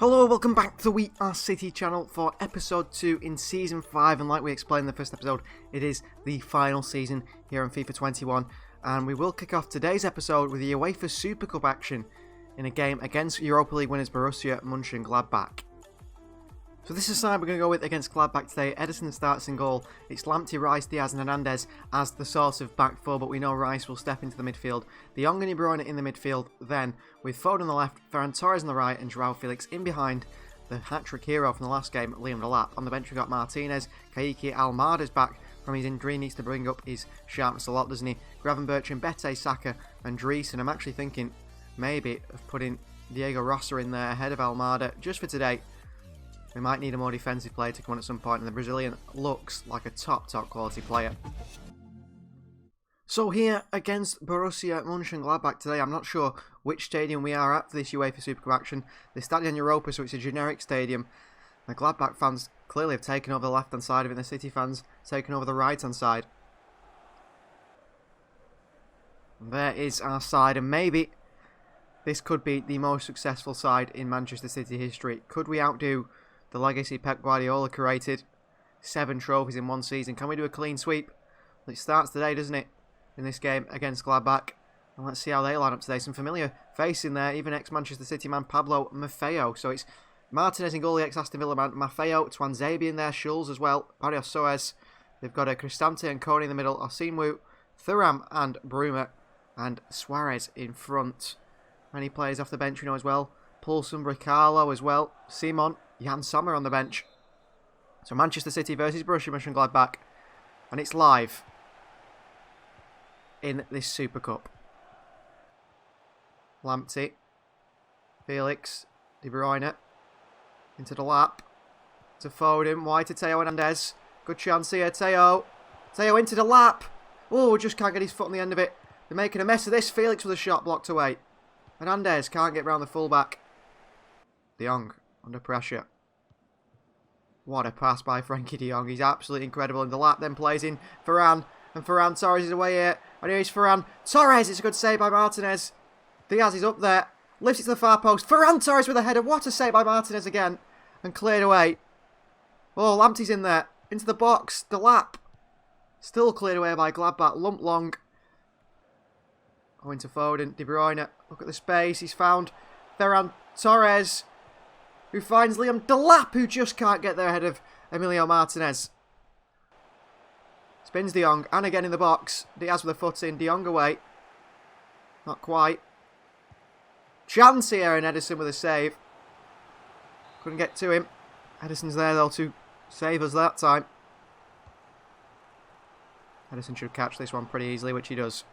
Hello, welcome back to the We Are City channel for episode 2 in season 5, and like we explained in the first episode, it is the final season here on FIFA 21, and we will kick off today's episode with the UEFA Super Cup action in a game against Europa League winners Borussia Mönchengladbach. So this is the side we're going to go with against Gladbach today. Ederson starts in goal. It's Lamptey, Rice, Diaz and Hernandez as the sort of back four, but we know Rice will step into the midfield. De Jong and De Bruyne in the midfield then, with Foden on the left, Ferran Torres on the right and Joao Felix in behind the hat-trick hero from the last game, Liam Delap. On the bench we've got Martinez. Kayiki Almada's back from his injury, needs to bring up his sharpness a lot, doesn't he? Gravenberch and Bete, Saka and Dries, and I'm actually thinking maybe of putting Diego Rosa in there ahead of Almada just for today. We might need a more defensive player to come on at some point, and the Brazilian looks like a top quality player. So here against Borussia Mönchengladbach today, I'm not sure which stadium we are at for this UEFA Super Cup action. The Stadion Europa, so it's a generic stadium. The Gladbach fans clearly have taken over the left-hand side of it, and the City fans taken over the right-hand side. And there is our side, and maybe this could be the most successful side in Manchester City history. Could we outdo the legacy Pep Guardiola created? 7 trophies in one season. Can we do a clean sweep? Well, it starts today, doesn't it? In this game against Gladbach. And let's see how they line up today. Some familiar face in there. Even ex-Manchester City man Pablo Maffeo. So it's Martinez in goal, the ex-Aston Villa man. Maffeo, Twanzebe in there. Schulz as well. Barrios Soares. They've got a Cristante and Kone in the middle. Osimwu, Thuram and Bruma. And Suarez in front. Many players off the bench, you know, as well. Poulsen, Bricalo as well. Simon. Jan Sommer on the bench. So Manchester City versus Borussia Mönchengladbach. And it's live in this Super Cup. Lamptey. Felix. De Bruyne. Into the lap. To Foden. Wide to Theo Hernandez. Good chance here. Theo into the lap. Oh, just can't get his foot on the end of it. They're making a mess of this. Felix with a shot blocked away. Hernandez can't get round the fullback. De Jong under pressure. What a pass by Frankie de Jong. He's absolutely incredible in the lap. Then plays in Ferran. And Ferran Torres is away here. And here's Ferran Torres. It's a good save by Martinez. Diaz is up there. Lifts it to the far post. Ferran Torres with a header. What a save by Martinez again. And cleared away. Oh, Lamptey's in there. Into the box. The lap. Still cleared away by Gladbach. Lump long. Oh, into Foden. De Bruyne. Look at the space. He's found Ferran Torres, who finds Liam Delap, who just can't get there ahead of Emilio Martinez. Spins De Jong, and again in the box. Diaz with a foot in, De Jong away. Not quite. Chance here, and Ederson with a save. Couldn't get to him. Ederson's there, though, to save us that time. Ederson should catch this one pretty easily, which he does.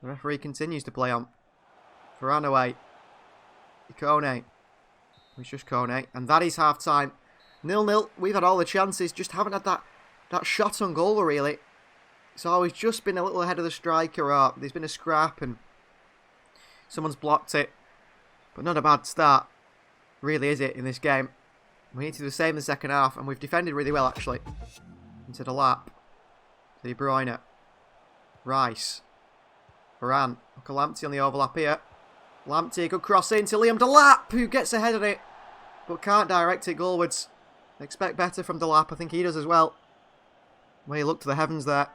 The referee continues to play on. Ferran away. Kone. It's just Kone. And that is half-time. 0-0. We've had all the chances. Just haven't had that shot on goal, really. It's always just been a little ahead of the striker. Or there's been a scrap and someone's blocked it. But not a bad start. Really, is it, in this game? We need to do the same in the second half. And we've defended really well, actually. Into the lap. De Bruyne. Rice. Varane. Look at Lamptey on the overlap here. Lamptey, good cross in to Liam Delap, who gets ahead of it, but can't direct it goalwards. Expect better from Delap. I think he does as well. Well, he looked to the heavens there.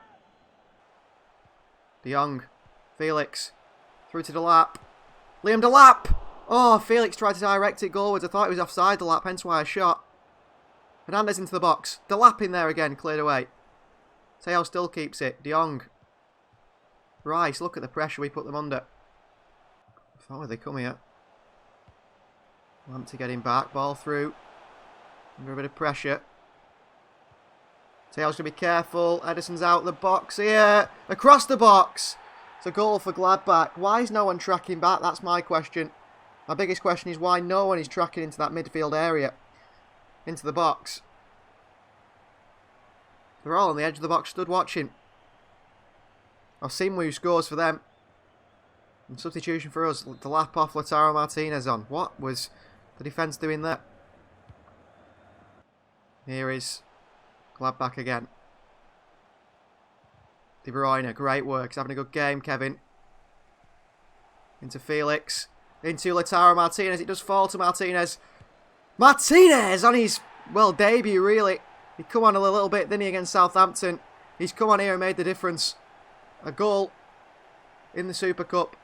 De Jong. Felix. Through to Delap. Liam Delap! Oh, Felix tried to direct it goalwards. I thought it was offside, Delap, hence why I shot. Hernandez into the box. Delap in there again, cleared away. Theo still keeps it. De Jong. Rice, look at the pressure we put them under. How would they come here? Lamptey getting back, ball through. Under a bit of pressure. Theo's going to be careful. Ederson's out the box here. Across the box. It's a goal for Gladbach. Why is no one tracking back? That's my question. My biggest question is why no one is tracking into that midfield area. Into the box. They're all on the edge of the box stood watching. Osimwu scores for them. And substitution for us, to lap off Lautaro Martinez on. What was the defence doing there? Here is Gladbach again. De Bruyne, great work. He's having a good game, Kevin. Into Felix. into Lautaro Martinez. It does fall to Martinez. Martinez on his, well, debut, really. He come on a little bit, didn't he, against Southampton. He's come on here and made the difference. A goal in the Super Cup.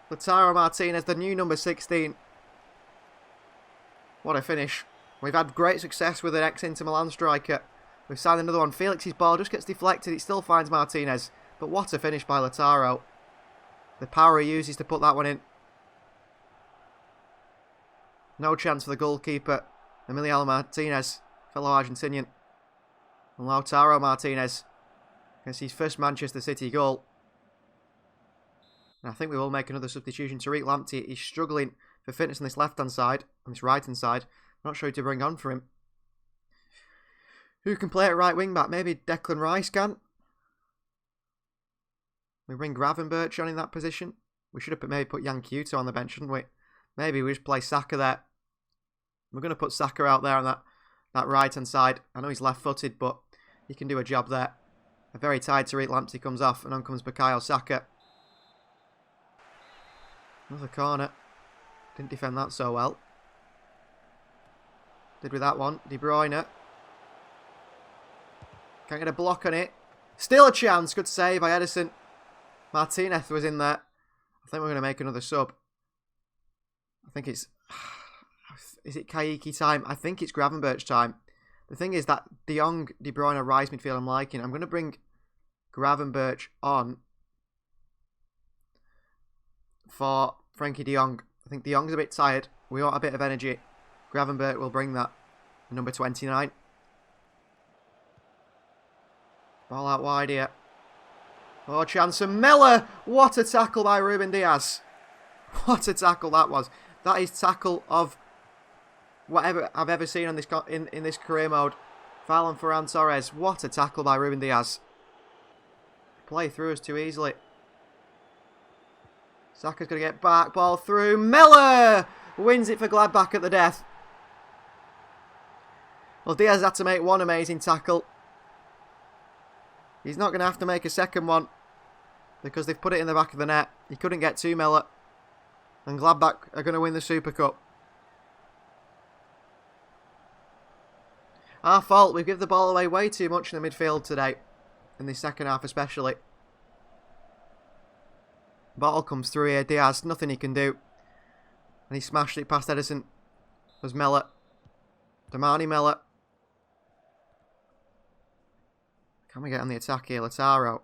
Lautaro Martinez, the new number 16. What a finish. We've had great success with an ex-Inter Milan striker. We've signed another one. Felix's ball just gets deflected. It still finds Martinez. But what a finish by Lautaro. The power he uses to put that one in. No chance for the goalkeeper, Emiliano Martinez, fellow Argentinian. And Lautaro Martinez gets his first Manchester City goal. And I think we will make another substitution. Tariq Lamptey is struggling for fitness on this left-hand side, on this right-hand side. I'm not sure who to bring on for him. Who can play at right wing-back? Maybe Declan Rice can. We bring Gravenberch on in that position. We should have maybe put Jan Kuto on the bench, shouldn't we? Maybe we just play Saka there. We're going to put Saka out there on that right-hand side. I know he's left-footed, but he can do a job there. A very tired Tariq Lamptey comes off, and on comes Bukayo Saka. Another corner. Didn't defend that so well. Did with that one. De Bruyne. Can't get a block on it. Still a chance. Good save by Edison. Martinez was in there. I think we're going to make another sub. I think it's... Is it Kaiki time? I think it's Gravenberch time. The thing is that De Jong, De Bruyne, Rice midfield I'm liking. I'm going to bring Gravenberch on for Frankie De Jong. I think De Jong's a bit tired. We want a bit of energy. Gravenberch will bring that. Number 29. Ball out wide here. Oh, chance for Miller. What a tackle by Ruben Diaz. What a tackle that was. That is tackle of whatever I've ever seen on this in this career mode. Foul on Ferran Torres. What a tackle by Ruben Diaz. Play through us too easily. Saka's going to get back. Ball through. Miller wins it for Gladbach at the death. Well, Diaz had to make one amazing tackle. He's not going to have to make a second one because they've put it in the back of the net. He couldn't get to Miller. And Gladbach are going to win the Super Cup. Our fault. We've given the ball away way too much in the midfield today. In the second half especially. Ball comes through here. Diaz, nothing he can do. And he smashed it past Edison. There's Miller. Damani Miller. Can we get on the attack here? Lautaro.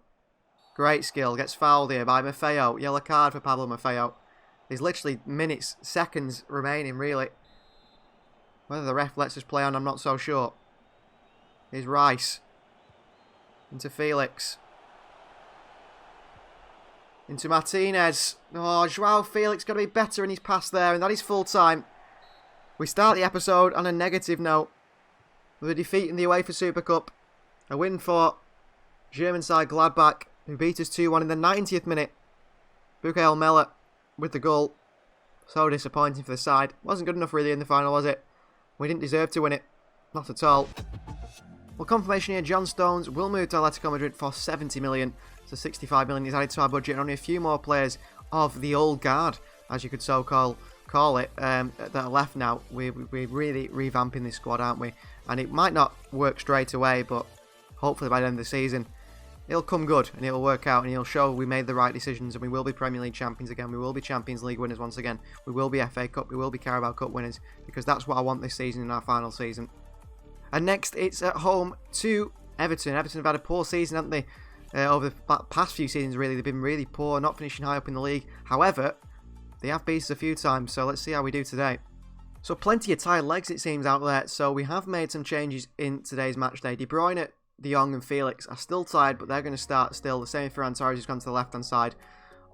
Great skill. Gets fouled here by Maffeo. Yellow card for Pablo Maffeo. There's literally minutes, seconds remaining, really. Whether the ref lets us play on, I'm not so sure. Here's Rice. Into Felix. Into Martinez. Oh, Joao Felix got to be better in his pass there, and that is full time. We start the episode on a negative note with a defeat in the UEFA Super Cup. A win for German side Gladbach, who beat us 2-1 in the 90th minute. Bukayo Miller with the goal. So disappointing for the side. Wasn't good enough really in the final, was it? We didn't deserve to win it. Not at all. Well, confirmation here, John Stones will move to Atletico Madrid for 70 million. So 65 million is added to our budget, and only a few more players of the old guard, as you could so call it, that are left now. We're really revamping this squad, aren't we? And it might not work straight away, but hopefully by the end of the season, it'll come good and it'll work out and it'll show we made the right decisions, and we will be Premier League champions again. We will be Champions League winners once again. We will be FA Cup. We will be Carabao Cup winners, because that's what I want this season in our final season. And next, it's at home to Everton. Everton have had a poor season, haven't they? Over the past few seasons, really. They've been really poor, not finishing high up in the league. However, they have beat us a few times, so let's see how we do today. So plenty of tired legs, it seems, out there. So we have made some changes in today's match day. De Bruyne, De Jong and Felix are still tired, but they're going to start still. The same for Ferran Torres, who's gone to the left-hand side.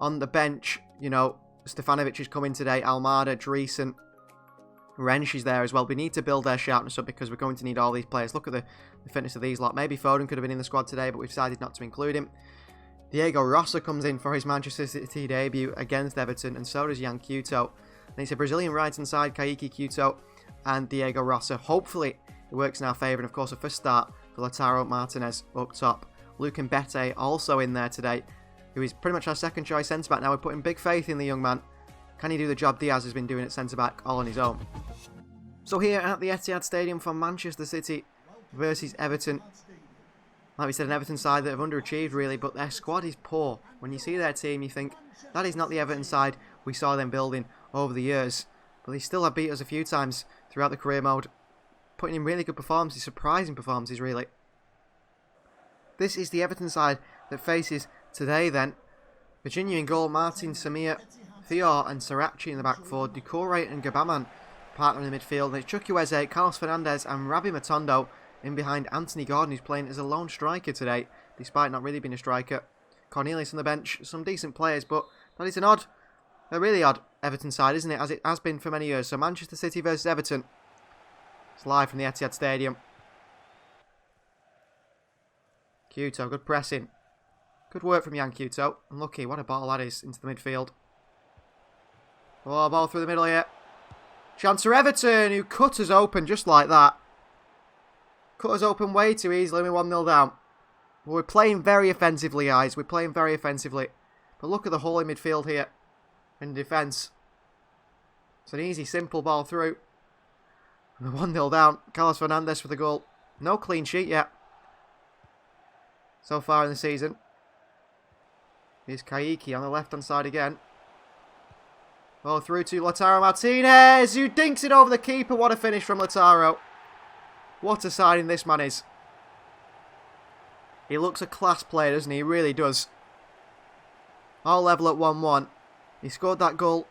On the bench, you know, Stefanovic has come in today. Almada, Dreesen, Rensch is there as well. We need to build their sharpness up because we're going to need all these players. Look at the fitness of these lot. Maybe Foden could have been in the squad today, but we've decided not to include him. Diego Rossa comes in for his Manchester City debut against Everton, and so does Jan Kuto. And it's a Brazilian right-hand side, Kaiki Kuto and Diego Rossa. Hopefully it works in our favour, and of course a first start for Lautaro Martinez up top. Luke Mbete also in there today, who is pretty much our second choice centre-back now. We're putting big faith in the young man. Can he do the job Diaz has been doing at centre-back all on his own? So here at the Etihad Stadium for Manchester City versus Everton. Like we said, an Everton side that have underachieved really, but their squad is poor. When you see their team, you think, that is not the Everton side we saw them building over the years. But they still have beat us a few times throughout the career mode, putting in really good performances, surprising performances really. This is the Everton side that faces today then. Virginia in goal, Martin, Samir, Thior and Sarachi in the back four, Doucouré and Gabaman partner in the midfield. Then it's Chukwueze, Carlos Fernandes and Rabi Matondo in behind Anthony Gordon, who's playing as a lone striker today, despite not really being a striker. Cornelius on the bench, some decent players, but that is a really odd Everton side, isn't it? As it has been for many years. So Manchester City versus Everton. It's live from the Etihad Stadium. Couto, good pressing. Good work from Yan Couto. Unlucky, what a ball that is into the midfield. Oh, ball through the middle here. Chance for Everton, who cut us open just like that. Cut us open way too easily. We're 1-0 down. We're playing very offensively, guys. We're playing very offensively. But look at the hole in midfield here. In defence. It's an easy, simple ball through. And we're 1-0 down. Carlos Fernandes for the goal. No clean sheet yet. So far in the season. Here's Kaiki on the left-hand side again. Oh, through to Lautaro Martinez, who dinks it over the keeper. What a finish from Lautaro. What a signing this man is. He looks a class player, doesn't he? He really does. All level at 1-1. He scored that goal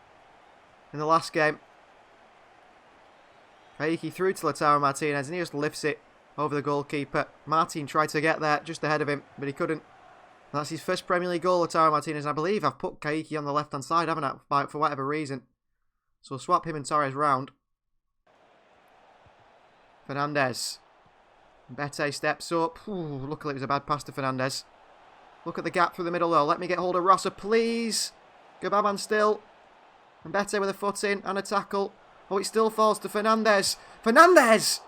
in the last game. Kaiki through to Lautaro Martinez and he just lifts it over the goalkeeper. Martin tried to get there just ahead of him, but he couldn't. And that's his first Premier League goal, Lautaro Martinez. And I believe I've put Kaiki on the left-hand side, haven't I? For whatever reason. So we'll swap him and Torres round. Fernandes. Bete steps up. Ooh, luckily it was a bad pass to Fernandes. Look at the gap through the middle though. Let me get hold of Rosser, please. Gabaman still. And Bete with a foot in and a tackle. Oh, it still falls to Fernandes. Fernandes!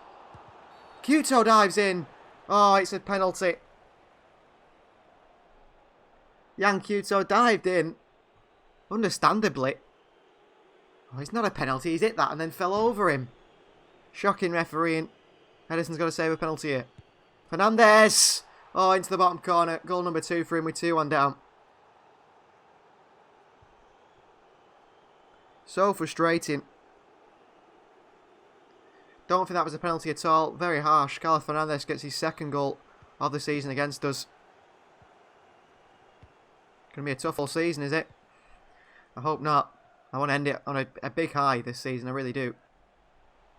Couto dives in. Oh, it's a penalty. Yan Couto dived in. Understandably. Oh, it's not a penalty. He's hit that and then fell over him. Shocking refereeing. Edison's got to save a penalty here. Fernandes! Oh, into the bottom corner. Goal number 2 for him with 2-1 down. So frustrating. Don't think that was a penalty at all. Very harsh. Carlos Fernandes gets his second goal of the season against us. Going to be a tough all season, is it? I hope not. I want to end it on a big high this season. I really do.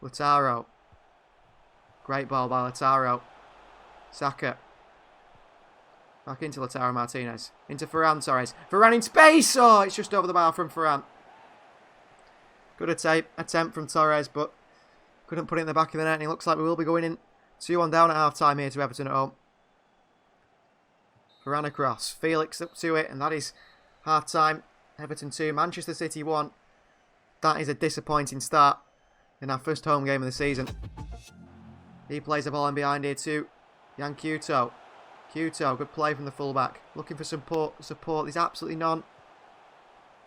Lautaro. Great ball by Lautaro. Saka. Back into Lautaro Martinez. Into Ferran Torres. Ferran in space! Oh, it's just over the bar from Ferran. Good attempt from Torres, but couldn't put it in the back of the net. And it looks like we will be going in 2-1 down at half-time here to Everton at home. Ferran across. Felix up to it, and that is half-time. Everton 2, Manchester City 1. That is a disappointing start in our first home game of the season. He plays the ball in behind here too. Yan Couto. Couto, good play from the fullback. Looking for support. There's absolutely none.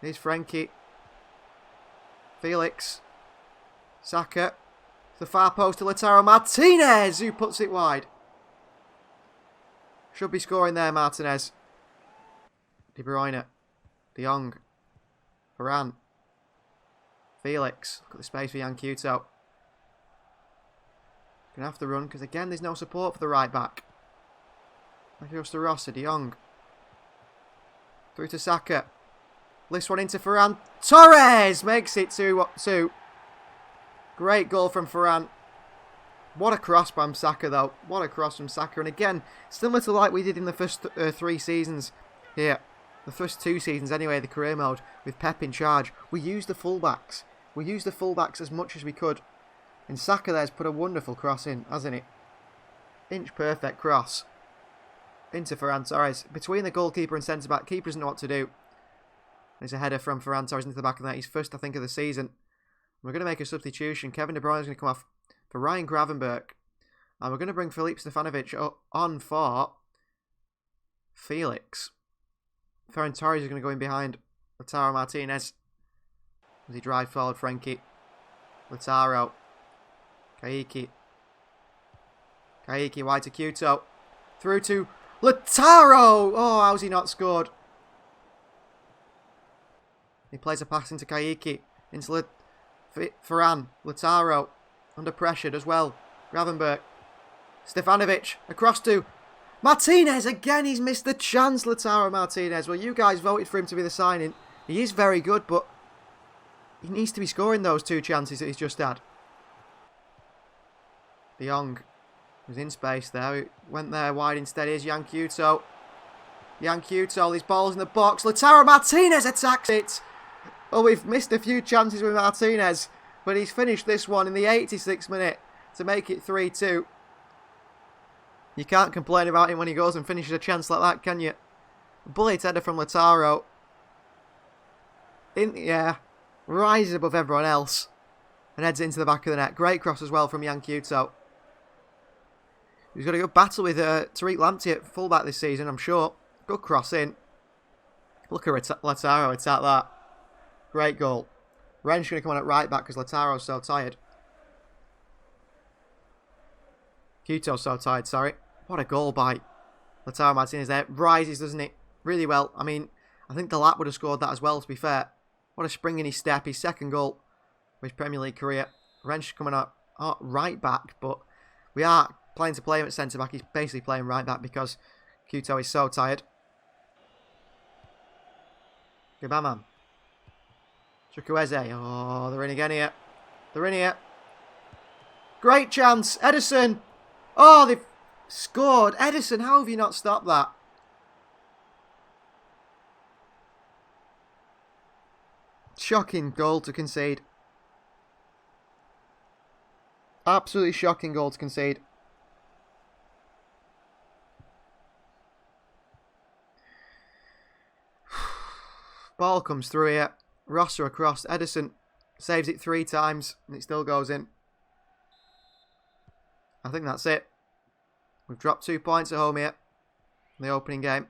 Here's Frenkie. Felix. Saka. The far post to Lautaro Martinez, who puts it wide. Should be scoring there, Martinez. De Bruyne. De Jong. Varane. Felix. Look at the space for Yan Couto. Gonna have to run because again there's no support for the right back. That goes to Rosser, De Jong. Through to Saka. Lifts one into Ferran. Torres makes it 2-2. Great goal from Ferran. What a cross from Saka though. What a cross from Saka. And again, similar to like we did in the first 3 seasons here. The first 2 seasons anyway, the career mode, with Pep in charge. We used the fullbacks. We used the fullbacks as much as we could. And Saka there's put a wonderful cross in, hasn't it? Inch perfect cross. Into Ferran Torres. Between the goalkeeper and centre-back, keeper doesn't know what to do. There's a header from Ferran Torres into the back of that. He's first, I think, of the season. We're going to make a substitution. Kevin De Bruyne is going to come off for Ryan Gravenberch. And we're going to bring Filip Stefanovic on for Felix. Ferran Torres is going to go in behind Lautaro Martinez. As he drive forward, Frankie. Lautaro. Kaiki. Kaiki wide to Kuto. Through to Lautaro! Oh, how's he not scored? He plays a pass into Kaiki. Into Ferran. Lautaro. Under pressure as well. Gravenberch. Stefanovic. Across to Martinez. Again, he's missed the chance, Lautaro Martinez. Well, you guys voted for him to be the signing. He is very good, but he needs to be scoring those 2 chances that he's just had. De Jong was in space there. He went there wide instead. Here's Jan Kuto. Jan Kuto, these balls in the box. Lautaro Martinez attacks it. Oh, we've missed a few chances with Martinez, but he's finished this one in the 86th minute to make it 3-2. You can't complain about him when he goes and finishes a chance like that, can you? Bullet header from Lautaro. In the air. Rises above everyone else. And heads into the back of the net. Great cross as well from Jan Kuto. He's got a good battle with Tariq Lamptey at fullback this season, I'm sure. Good cross in. Look at Lautaro attack that. Great goal. Wrench going to come on at right back because Lautaro's so tired. Kuto's so tired, sorry. What a goal by Lautaro Martinez there. Rises, doesn't it? Really well. I mean, I think the lap would have scored that as well, to be fair. What a spring in his step. His second goal of his Premier League career. Wrench coming up right back, but we are planning to play him at centre-back. He's basically playing right back because Kuto is so tired. Goodbye, man. Chukwueze. Oh, they're in again here. They're in here. Great chance. Ederson. Oh, they've scored. Ederson, how have you not stopped that? Shocking goal to concede. Absolutely shocking goal to concede. Ball comes through here. Rosser across. Ederson saves it 3 times and it still goes in. I think that's it. We've dropped 2 points at home here in the opening game.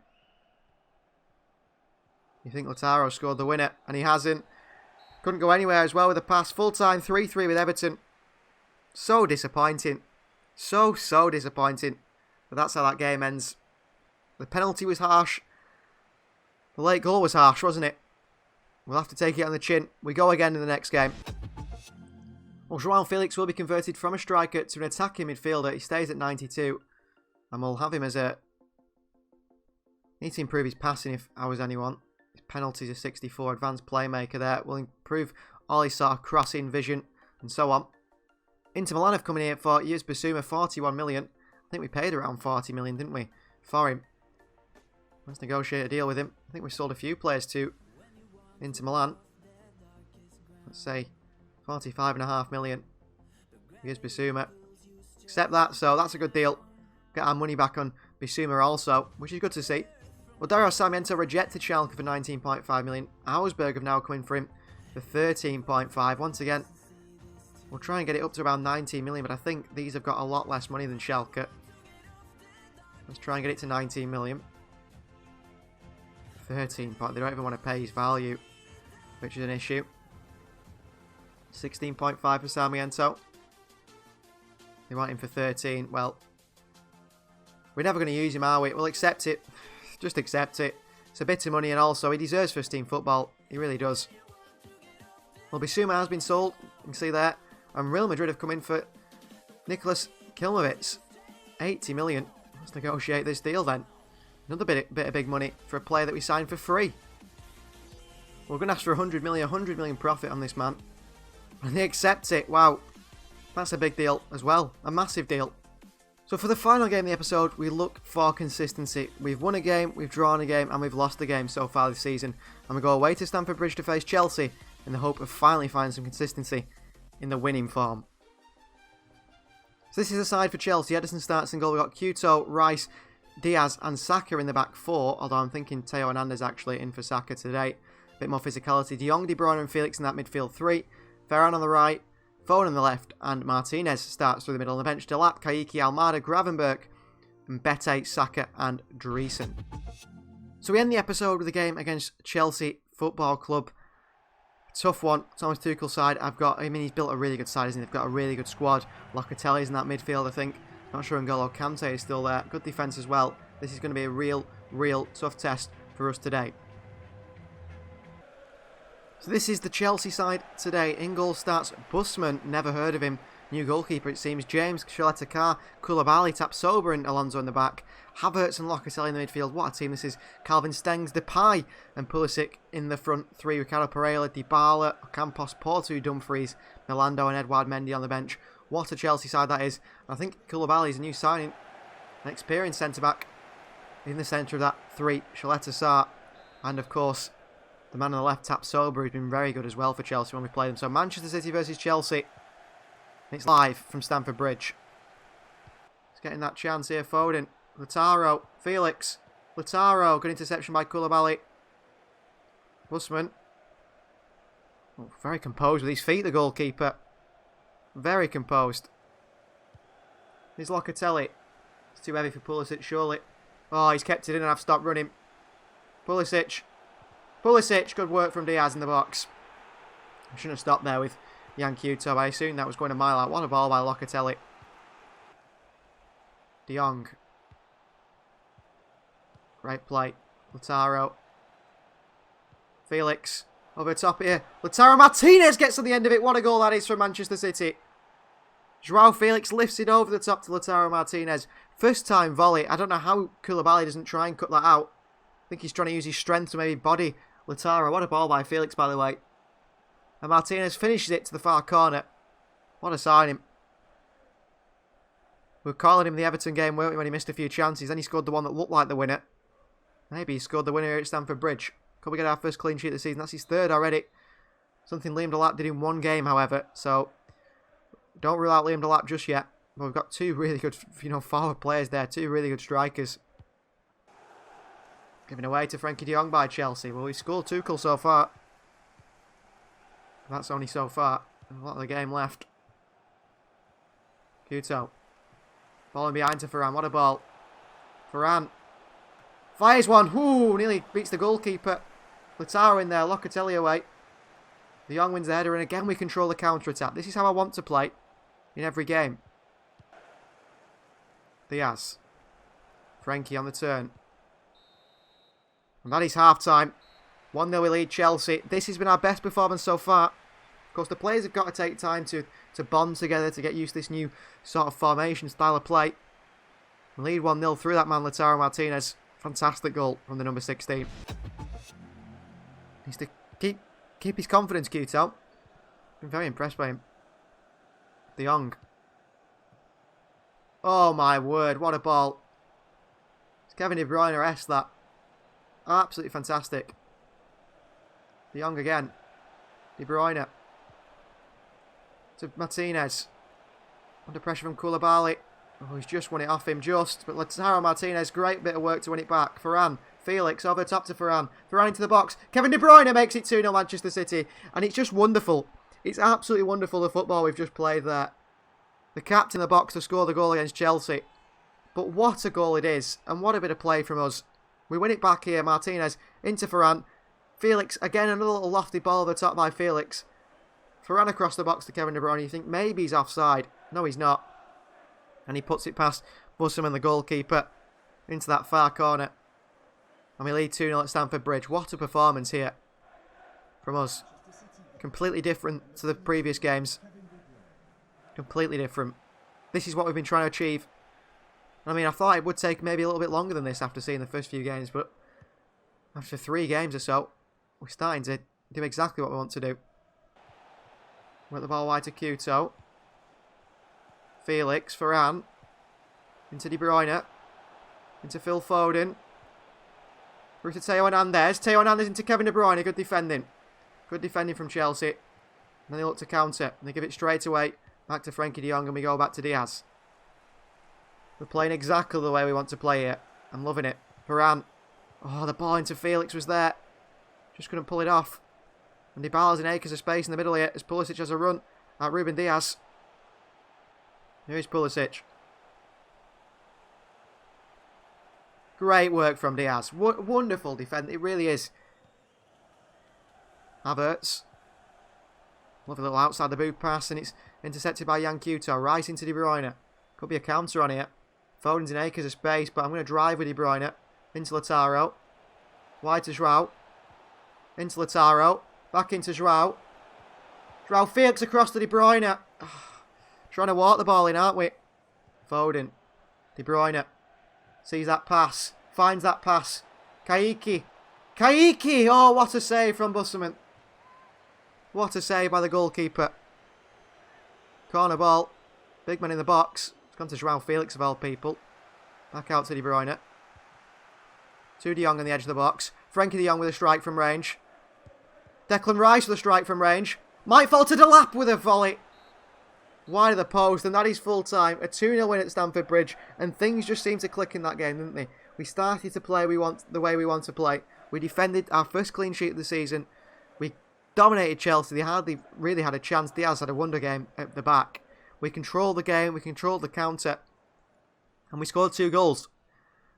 You think Lautaro scored the winner, and he hasn't. Couldn't go anywhere as well with the pass. Full time 3-3 with Everton. So disappointing. So disappointing. But that's how that game ends. The penalty was harsh. The late goal was harsh, wasn't it? We'll have to take it on the chin. We go again in the next game. Well, João Felix will be converted from a striker to an attacking midfielder. He stays at 92. And we'll have him as a... Need to improve his passing if I was anyone. His penalties are 64. Advanced playmaker there. Will improve all his sort of crossing vision and so on. Inter Milan have come in here for Yus Bissouma, 41 million. I think we paid around 40 million, didn't we? For him. Let's negotiate a deal with him. I think we sold a few players to Inter Milan. Let's say 45.5 million. Here's Bissouma. Accept that, so that's a good deal. Get our money back on Bissouma also, which is good to see. Well, Dario Sarmiento rejected Schalke for 19.5 million. Augsburg have now come in for him for 13.5. Once again, we'll try and get it up to around 19 million, but I think these have got a lot less money than Schalke. Let's try and get it to 19 million. 13 point. They don't even want to pay his value, which is an issue. 16.5 for Sarmiento. They want him for 13. Well, we're never going to use him, are we? We'll accept it. Just accept it. It's a bit of money, and also he deserves first team football. He really does. Well, Bissouma has been sold. You can see there. And Real Madrid have come in for Nicholas Kilmovitz. 80 million. Let's negotiate this deal then. Another bit of big money for a player that we signed for free. We're going to ask for 100 million profit on this man. And they accept it. Wow. That's a big deal as well. A massive deal. So for the final game of the episode, we look for consistency. We've won a game, we've drawn a game, and we've lost a game so far this season. And we go away to Stamford Bridge to face Chelsea in the hope of finally finding some consistency in the winning form. So this is a side for Chelsea. Ederson starts in goal. We've got Kuto, Rice, Diaz and Saka in the back 4. Although I'm thinking Theo Hernandez actually in for Saka today. A bit more physicality. De Jong, De Bruyne and Felix in that midfield 3. Ferran on the right. Foden on the left, and Martinez starts through the middle on the bench. Delap, Kaiki, Almada, Gravenberch, and Bete, Saka, and Dreesen. So we end the episode with a game against Chelsea Football Club. Tough one. Thomas Tuchel's side. I mean, he's built a really good side, isn't he? They've got a really good squad. Locatelli's in that midfield, I think. Not sure N'Golo Kante is still there. Good defence as well. This is going to be a real tough test for us today. So this is the Chelsea side today. In goal starts Busman. Never heard of him. New goalkeeper, it seems. James, Koulibaly, Koulibaly, Tapsoba and Alonso in the back. Havertz and Locatelli in the midfield. What a team this is. Calvin Stengs, Depay and Pulisic in the front three. Ricardo Pereira, Dybala, Ocampos, Porto, Dumfries, Milando and Edouard Mendy on the bench. What a Chelsea side that is. I think Koulibaly is a new signing. An experienced centre-back in the centre of that three. Shaletta Sarr. And of course, the man on the left, Tapsoba, who's been very good as well for Chelsea when we play them. So Manchester City versus Chelsea. It's live from Stamford Bridge. He's getting that chance here. Foden. Lautaro. Felix. Lautaro. Good interception by Koulibaly. Busman. Oh, very composed with his feet, the goalkeeper. Very composed. Here's Locatelli. It's too heavy for Pulisic, surely. Oh, he's kept it in and I've stopped running. Pulisic. Pulisic. Good work from Diaz in the box. I shouldn't have stopped there with Jan Kuto. I assumed that was going a mile out. What a ball by Locatelli. De Jong. Great play. Lautaro. Felix. Over the top here. Lautaro Martinez gets to the end of it. What a goal that is from Manchester City. Joao Felix lifts it over the top to Lautaro Martinez. First time volley. I don't know how Koulibaly doesn't try and cut that out. I think he's trying to use his strength to maybe body Lautaro. What a ball by Felix, by the way. And Martinez finishes it to the far corner. What a signing. We were calling him the Everton game, weren't we, when he missed a few chances. Then he scored the one that looked like the winner. Maybe he scored the winner here at Stamford Bridge. Could we get our first clean sheet of the season? That's his third already. Something Liam Delap did in one game, however. So, don't rule out Liam Delap just yet. But we've got two really good, forward players there. Two really good strikers. Given away to Frenkie de Jong by Chelsea. Well, we scored Tuchel so far. That's only so far. A lot of the game left. Kuto. Falling behind to Varane. What a ball. Varane. Fires one. Ooh, nearly beats the goalkeeper. Lautaro in there. Locatelli away. De Jong wins the header. And again, we control the counter-attack. This is how I want to play in every game. Diaz. Frenkie on the turn. And that is half-time. 1-0 we lead Chelsea. This has been our best performance so far. Of course, the players have got to take time to bond together, to get used to this new sort of formation, style of play. We lead 1-0 through that man, Lautaro Martinez. Fantastic goal from the number 16. Needs to keep his confidence, Kuto. Been very impressed by him. De Jong. Oh my word, what a ball. It's Kevin De Bruyne-esque that. Absolutely fantastic. De Jong again. De Bruyne. To Martinez. Under pressure from Koulibaly. Oh, he's just won it off him, just. But Lautaro Martinez, great bit of work to win it back. Varane. Felix over the top to Varane. Varane into the box. Kevin De Bruyne makes it 2-0 Manchester City. And it's just wonderful. It's absolutely wonderful, the football we've just played there. The captain in the box to score the goal against Chelsea. But what a goal it is. And what a bit of play from us. We win it back here. Martinez into Varane. Felix, again, another little lofty ball over the top by Felix. Varane across the box to Kevin De Bruyne. You think maybe he's offside. No, he's not. And he puts it past Busman, the goalkeeper, into that far corner. And we lead 2-0 at Stamford Bridge. What a performance here from us. Completely different to the previous games. Completely different. This is what we've been trying to achieve. I mean, I thought it would take maybe a little bit longer than this after seeing the first few games, but after 3 games or so, we're starting to do exactly what we want to do. We're at the ball wide to Kuto. Felix, Varane. Into De Bruyne. Into Phil Foden. Through to Theo Hernandez. Theo Hernandez into Kevin De Bruyne. Good defending. Good defending from Chelsea. And then they look to counter. And they give it straight away. Back to Frenkie de Jong and we go back to Diaz. We're playing exactly the way we want to play here. I'm loving it. Varane. Oh, the ball into Felix was there. Just couldn't pull it off. And Dybala's in acres of space in the middle here as Pulisic has a run at Ruben Diaz. Here's Pulisic. Great work from Diaz. Wonderful defend. It really is. Havertz. Lovely little outside the boot pass, and it's intercepted by Yankuto. Right into De Bruyne. Could be a counter on here. Foden's in acres of space, but I'm going to drive with De Bruyne. Into Lautaro. Wide to João. Into Lautaro. Back into João. João Felix across to De Bruyne. Trying to walk the ball in, aren't we? Foden. De Bruyne. Sees that pass. Finds that pass. Kaiki. Kaiki! Oh, what a save from Busselman. What a save by the goalkeeper. Corner ball. Big man in the box. It's gone to João Felix of all people. Back out to De Bruyne. To De Jong on the edge of the box. Frenkie De Jong with a strike from range. Declan Rice with a strike from range. Might fall to Delap with a volley. Wide of the post, and that is full time. A 2-0 win at Stamford Bridge, and things just seemed to click in that game, didn't they? We started to play the way we want to play. We defended our first clean sheet of the season. We dominated Chelsea. They hardly really had a chance. Diaz had a wonder game at the back. We controlled the game. We controlled the counter. And we scored 2 goals.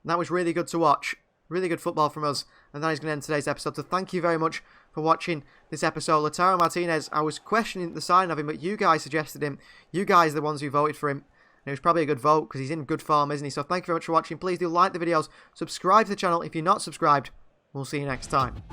And that was really good to watch. Really good football from us. And that is going to end today's episode. So thank you very much for watching this episode. Lautaro Martinez, I was questioning the sign of him, but you guys suggested him. You guys are the ones who voted for him. And it was probably a good vote because he's in good form, isn't he? So thank you very much for watching. Please do like the videos. Subscribe to the channel if you're not subscribed. We'll see you next time.